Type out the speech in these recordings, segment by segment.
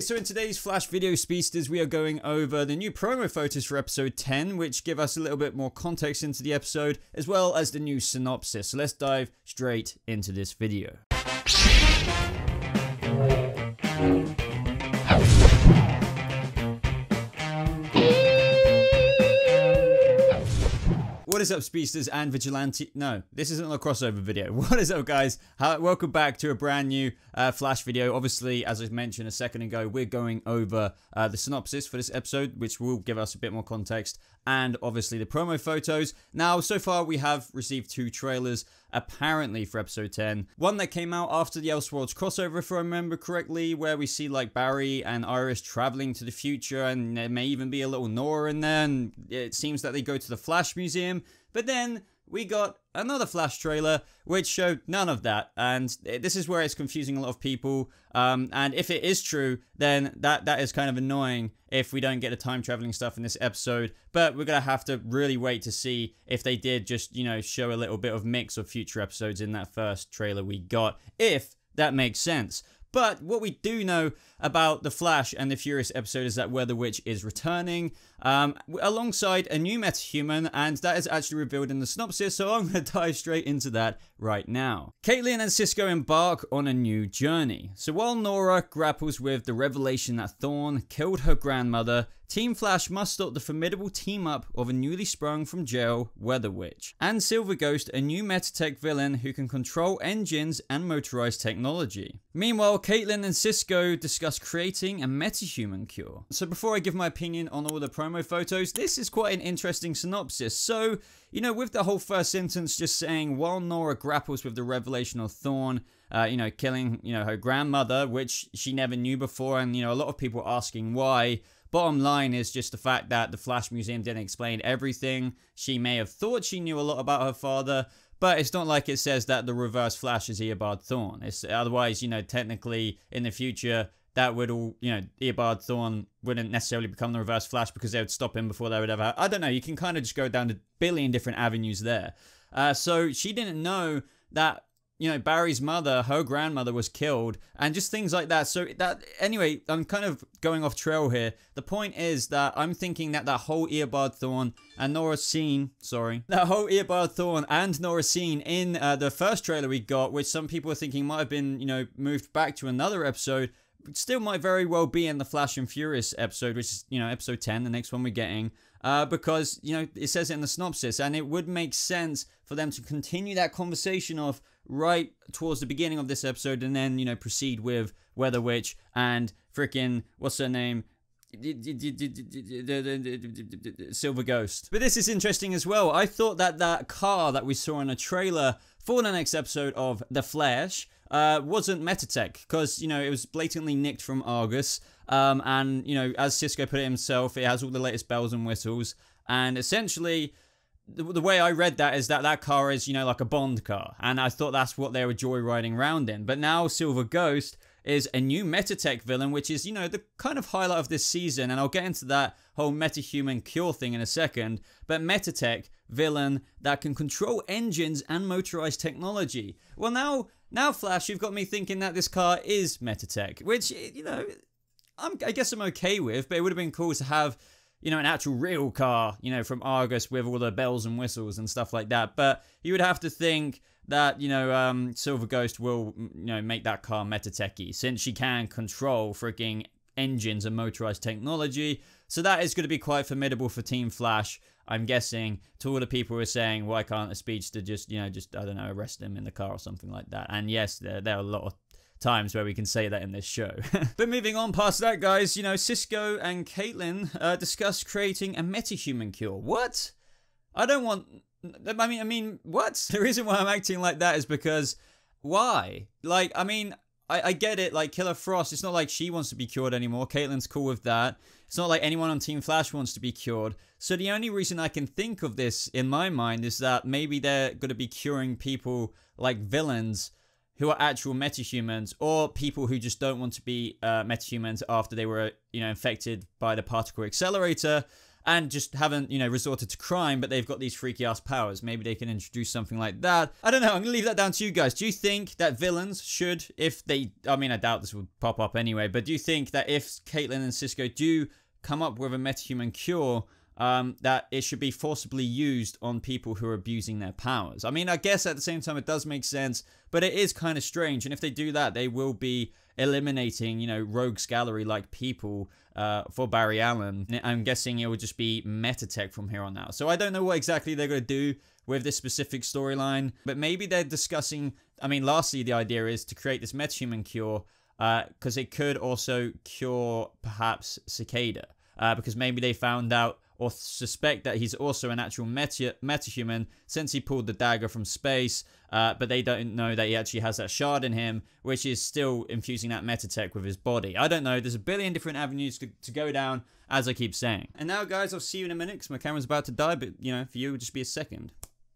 So in today's Flash video, Speedsters, we are going over the new promo photos for episode 10, which give us a little bit more context into the episode, as well as the new synopsis. So let's dive straight into this video. What is up, Speedsters and Vigilante? No, this isn't a crossover video. What is up, guys? Welcome back to a brand new Flash video. Obviously, as I mentioned a second ago, we're going over the synopsis for this episode, which will give us a bit more context, and obviously the promo photos. Now, so far, we have received 2 trailers, apparently, for episode 10. One that came out after the Elseworlds crossover, if I remember correctly, where we see, like, Barry and Iris traveling to the future, and there may even be a little Nora in there, and it seems that they go to the Flash Museum. But then we got another Flash trailer which showed none of that, and this is where it's confusing a lot of people. And if it is true, then that is kind of annoying if we don't get the time traveling stuff in this episode. But we're gonna have to really wait to see if they did just, you know, show a little bit of mix of future episodes in that first trailer we got, if that makes sense. But what we do know about the Flash and the Furious episode is that Weather Witch is returning alongside a new metahuman, and that is actually revealed in the synopsis, so I'm going to dive straight into that right now. Caitlin and Cisco embark on a new journey. So while Nora grapples with the revelation that Thorn killed her grandmother, Team Flash must stop the formidable team-up of a newly sprung from jail Weather Witch, and Silver Ghost, a new Metatech villain who can control engines and motorized technology. Meanwhile, Caitlin and Cisco discuss creating a metahuman cure. So before I give my opinion on all the promo photos, this is quite an interesting synopsis. So, you know, with the whole first sentence just saying, while Nora grapples with the revelation of Thorn, you know, killing, you know, her grandmother, which she never knew before, and, you know, a lot of people are asking why. Bottom line is just the fact that the Flash Museum didn't explain everything. She may have thought she knew a lot about her father, but it's not like it says that the Reverse Flash is Eobard Thawne. It's otherwise, you know, technically in the future, that would all, you know, Eobard Thawne wouldn't necessarily become the Reverse Flash because they would stop him before they would ever. I don't know. You can kind of just go down a billion different avenues there. So she didn't know that, you know, Barry's mother, her grandmother, was killed, and just things like that. So that, anyway, I'm kind of going off trail here. The point is that I'm thinking that that whole Eobard Thawne and Nora scene, that whole Eobard Thawne and Nora scene in the first trailer we got, which some people are thinking might have been, you know, moved back to another episode, still might very well be in the Flash and Furious episode, which is, you know, episode 10, the next one we're getting. Because, you know, it says it in the synopsis, and it would make sense for them to continue that conversation off right towards the beginning of this episode, and then, you know, proceed with Weather Witch and freaking, what's her name? Silver Ghost. But this is interesting as well. I thought that that car that we saw in a trailer for the next episode of The Flash wasn't Metatech, because, you know, it was blatantly nicked from Argus. And, you know, as Cisco put it himself, it has all the latest bells and whistles. And essentially, the way I read that is that that car is, you know, like a Bond car. And I thought that's what they were joyriding around in. But now Silver Ghost is a new Metatech villain, which is, you know, the kind of highlight of this season. And I'll get into that whole metahuman cure thing in a second. But Metatech villain that can control engines and motorized technology. Well, now Flash, you've got me thinking that this car is Metatech, which, you know, I guess I'm okay with, but it would have been cool to have, you know, an actual real car, you know, from Argus with all the bells and whistles and stuff like that. But you would have to think that, you know, Silver Ghost will, you know, make that car Metatech-y, since she can control freaking engines and motorized technology. So that is going to be quite formidable for Team Flash, I'm guessing, to all the people who are saying, why can't a speedster just, you know, just, I don't know, arrest him in the car or something like that. And yes, there are a lot of times where we can say that in this show. But moving on past that, guys, you know, Cisco and Caitlin discuss creating a metahuman cure. What? I don't want... I mean, what? The reason why I'm acting like that is because... Why? Like, I mean, I get it, like, Killer Frost, it's not like she wants to be cured anymore. Caitlin's cool with that. It's not like anyone on Team Flash wants to be cured. So the only reason I can think of this, in my mind, is that maybe they're going to be curing people like villains who are actual metahumans, or people who just don't want to be metahumans after they were, you know, infected by the Particle Accelerator. and just haven't, you know, resorted to crime, but they've got these freaky ass powers. Maybe they can introduce something like that. I don't know. I'm gonna leave that down to you guys. Do you think that villains should, if they, I mean, I doubt this would pop up anyway, but do you think that if Caitlin and Cisco do come up with a metahuman cure, that it should be forcibly used on people who are abusing their powers? I mean, I guess at the same time it does make sense, but it is kind of strange. And if they do that, they will be eliminating, you know, rogues gallery like people for Barry Allen. I'm guessing it will just be meta tech from here on out. So I don't know what exactly they're going to do with this specific storyline, but maybe they're discussing, I mean, lastly, the idea is to create this metahuman cure, because it could also cure perhaps Cicada, because maybe they found out or suspect that he's also an actual metahuman since he pulled the dagger from space, but they don't know that he actually has that shard in him, which is still infusing that metatech with his body. I don't know. There's a billion different avenues to go down, as I keep saying. And now, guys, I'll see you in a minute because my camera's about to die, but, you know, for you, it'll just be a second.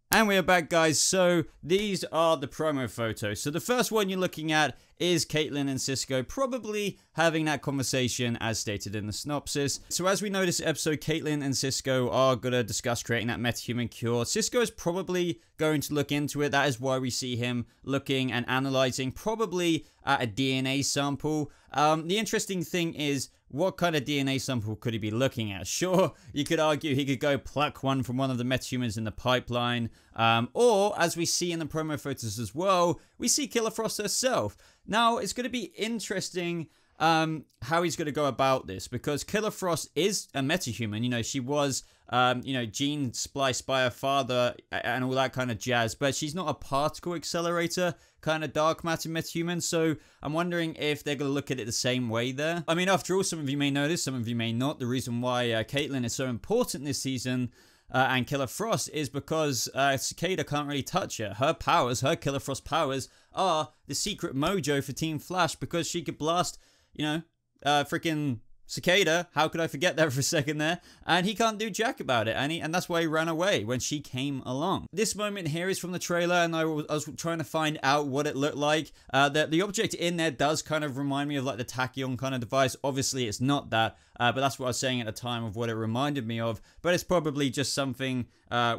And we are back, guys. So these are the promo photos. So the first one you're looking at is Caitlin and Cisco probably having that conversation as stated in the synopsis. So as we know this episode, Caitlin and Cisco are going to discuss creating that metahuman cure. Cisco is probably going to look into it. That is why we see him looking and analyzing probably at a DNA sample. The interesting thing is, what kind of DNA sample could he be looking at? Sure, you could argue he could go pluck one from one of the metahumans in the pipeline. Or, as we see in the promo photos as well, we see Killer Frost herself. Now, it's going to be interesting how he's going to go about this, because Killer Frost is a metahuman. You know, she was, you know, gene spliced by her father and all that kind of jazz, but she's not a particle accelerator kind of dark matter metahuman. So I'm wondering if they're going to look at it the same way there. I mean, after all, some of you may know this, some of you may not. The reason why Caitlin is so important this season and Killer Frost is because Cicada can't really touch her. Her powers, her Killer Frost powers, are the secret mojo for Team Flash, because she could blast, you know, freaking Cicada. How could I forget that for a second there? And he can't do jack about it, and that's why he ran away when she came along. This moment here is from the trailer, and I was trying to find out what it looked like. The object in there does kind of remind me of like the tachyon kind of device. Obviously, it's not that, but that's what I was saying at the time of what it reminded me of. But it's probably just something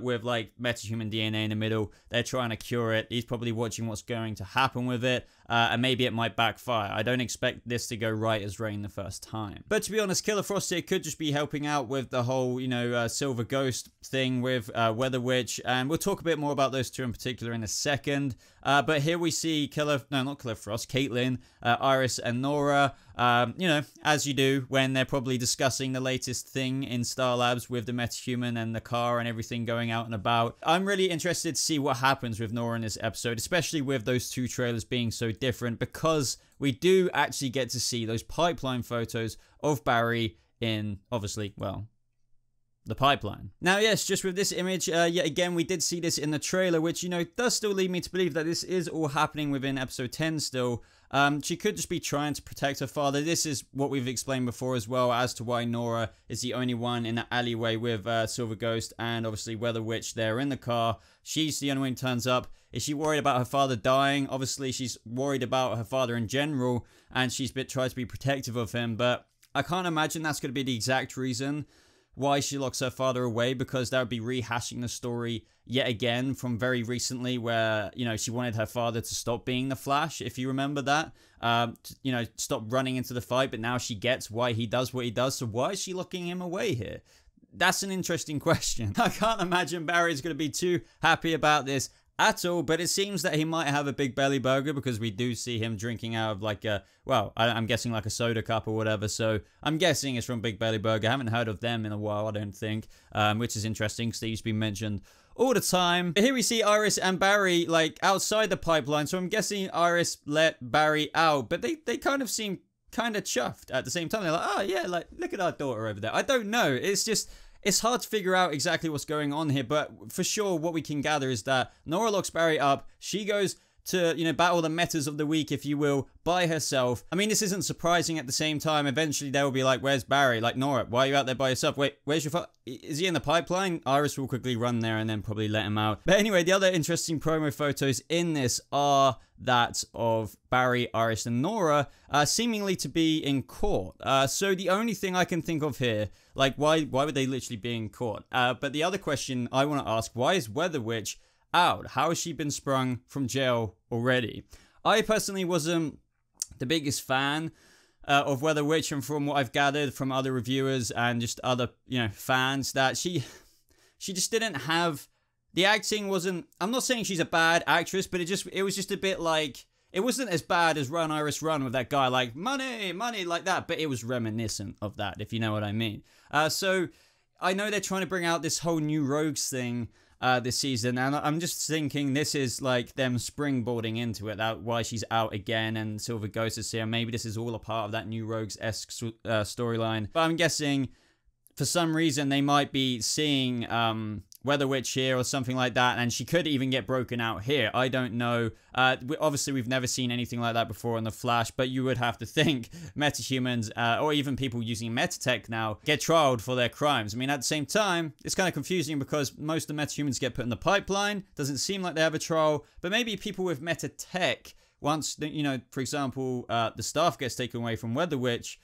with like metahuman DNA in the middle. They're trying to cure it. He's probably watching what's going to happen with it, and maybe it might backfire. I don't expect this to go right as rain the first time. But to be honest, Killer Frost here could just be helping out with the whole, you know, Silver Ghost thing with Weather Witch, and we'll talk a bit more about those two in particular in a second. But here we see Caitlin, Iris, and Nora, you know, as you do when they're probably discussing the latest thing in S.T.A.R Labs with the metahuman and the car and everything going out and about. I'm really interested to see what happens with Nora in this episode, especially with those two trailers being so different, because we do actually get to see those pipeline photos of Barry in, obviously, well, the pipeline. Now, yes, just with this image, yet again, we did see this in the trailer, which, you know, does still lead me to believe that this is all happening within episode 10 still. She could just be trying to protect her father. This is what we've explained before as well as to why Nora is the only one in the alleyway with Silver Ghost and obviously Weather Witch there in the car. She's the only one who turns up. Is she worried about her father dying? Obviously, she's worried about her father in general, and she's tried to be protective of him, but I can't imagine that's going to be the exact reason why she locks her father away, because that would be rehashing the story yet again from very recently where, you know, she wanted her father to stop being the Flash, if you remember that. You know, stop running into the fight, but now she gets why he does what he does, so why is she locking him away here? That's an interesting question. I can't imagine Barry's going to be too happy about this at all, but it seems that he might have a big belly burger, because we do see him drinking out of like a, well, I'm guessing like a soda cup or whatever, so I'm guessing it's from Big Belly Burger. I haven't heard of them in a while, I don't think, which is interesting because they used to be mentioned all the time. Here we see Iris and Barry like outside the pipeline, so I'm guessing Iris let Barry out, but they kind of seem kind of chuffed at the same time. They're like, oh yeah, like look at our daughter over there. I don't know, it's just, it's hard to figure out exactly what's going on here, but for sure what we can gather is that Nora locks Barry up, she goes to, you know, battle the metas of the week, if you will, by herself. I mean, this isn't surprising at the same time. Eventually, they'll be like, where's Barry? Like, Nora, why are you out there by yourself? Wait, where's your is he in the pipeline? Iris will quickly run there and then probably let him out. But anyway, the other interesting promo photos in this are that of Barry, Iris, and Nora, seemingly to be in court. So the only thing I can think of here, like, why would they literally be in court? But the other question I want to ask, why is Weather Witch out? How has she been sprung from jail already? I personally wasn't the biggest fan of Weather Witch, and from what I've gathered from other reviewers and just other, you know, fans, that she just didn't have, the acting wasn't, I'm not saying she's a bad actress, but it was just a bit like, it wasn't as bad as Run Iris Run with that guy like, money, money, like that, but it was reminiscent of that, if you know what I mean. So I know they're trying to bring out this whole new Rogues thing this season, and I'm just thinking this is like them springboarding into it, that why she's out again and Silver Ghost is here. Maybe this is all a part of that new Rogues-esque storyline, but I'm guessing for some reason they might be seeing Weather Witch here or something like that, and she could even get broken out here. I don't know. Obviously, we've never seen anything like that before in The Flash, but you would have to think metahumans, or even people using metatech now, get trialed for their crimes. I mean, at the same time, it's kind of confusing because most of the metahumans get put in the pipeline. Doesn't seem like they have a trial, but maybe people with metatech, once, you know, for example, the staff gets taken away from Weather Witch,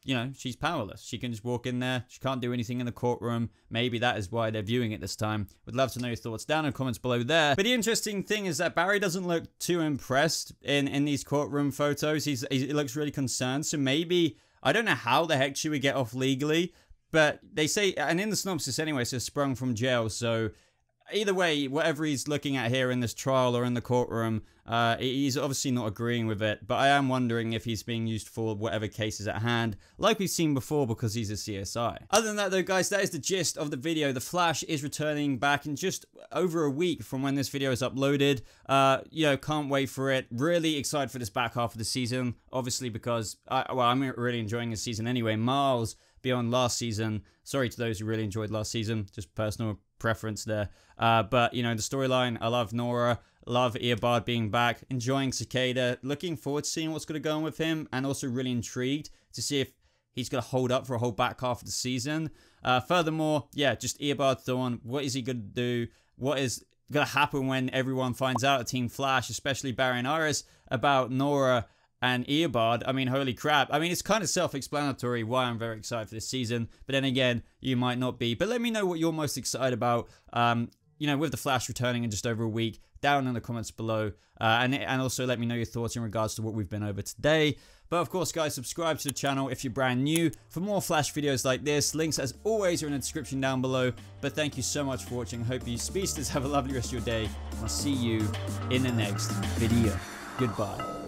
you know, she's powerless. She can just walk in there. She can't do anything in the courtroom. Maybe that is why they're viewing it this time. Would love to know your thoughts down in the comments below there. But the interesting thing is that Barry doesn't look too impressed in these courtroom photos. He looks really concerned. So maybe, I don't know how the heck she would get off legally, but they say, and in the synopsis anyway, it says sprung from jail. So either way, whatever he's looking at here in this trial or in the courtroom, he's obviously not agreeing with it, but I am wondering if he's being used for whatever case is at hand, like we've seen before, because he's a CSI. Other than that though, guys, that is the gist of the video. The Flash is returning back in just over a week from when this video is uploaded. You know, can't wait for it. Really excited for this back half of the season, obviously, because, well, I'm really enjoying this season anyway. Miles beyond last season. Sorry to those who really enjoyed last season, just personal preference there. But, you know, the storyline, I love Nora, love Earbard being back, enjoying Cicada, looking forward to seeing what's going to go on with him, and also really intrigued to see if he's going to hold up for a whole back half of the season. Furthermore, yeah, just Earbard Thorn, what is he going to do? What is going to happen when everyone finds out at Team Flash, especially Barry and Iris, about Nora and Earbard? I mean, holy crap. I mean, it's kind of self-explanatory why I'm very excited for this season, but then again, you might not be. But let me know what you're most excited about, you know, with The Flash returning in just over a week, down in the comments below, and also let me know your thoughts in regards to what we've been over today. But of course, guys, subscribe to the channel if you're brand new for more Flash videos like this. Links, as always, are in the description down below. But thank you so much for watching. Hope you speedsters have a lovely rest of your day, and I'll see you in the next video. Goodbye.